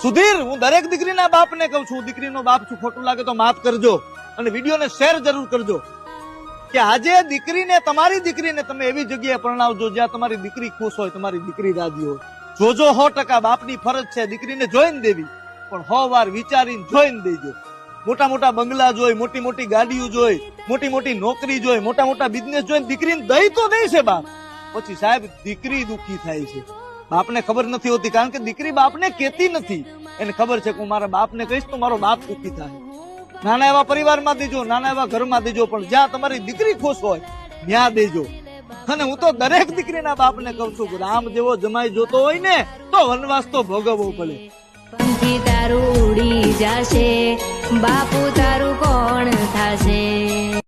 સુધીર, હું દરેક દીકરીના બાપને કહું છું, દીકરીનો બાપ છું, ખોટું લાગે તો માફ કરજો અને વિડીયોને શેર જરૂર કરજો કે આજે તમારી દીકરીને તમે એવી જગ્યાએ પરણાવજો જ્યાં તમારી દીકરી ખુશ હોય, તમારી દીકરી રાજી હોય. જોજો 100% બાપની ફરજ છે દીકરીને જોઈને દેવી, પણ 100 વાર વિચારીને જોઈને દેજો. મોટા મોટા બંગલા જોઈ, મોટી મોટી ગાડીઓ જોઈ, મોટી મોટી નોકરી જોઈ, મોટા મોટા બિઝનેસ જોઈને દીકરીને દઈ તો દઈ છે બાપ, પછી સાહેબ દીકરી દુઃખી થાય છે. બાપને ખબર નથી હોતી, કારણ કે દીકરી બાપને કહેતી નથી. એને ખબર છે કે હું મારા બાપને કહીશ તો મારો બાપ દુઃખી થાય. નાના એવા પરિવારમાં દેજો, નાના એવા ઘરમાં દેજો, પણ જ્યાં તમારી દીકરી ખુશ હોય ત્યાં દેજો. અને હું તો દરેક દીકરીના બાપને કહું છું કે રામ જેવો જમાઈ જોતો હોય ને તો વનવાસ તો ભોગવવો પડે. પંખી તારું ઉડી જાશે, બાપુ તારું કોણ થાશે.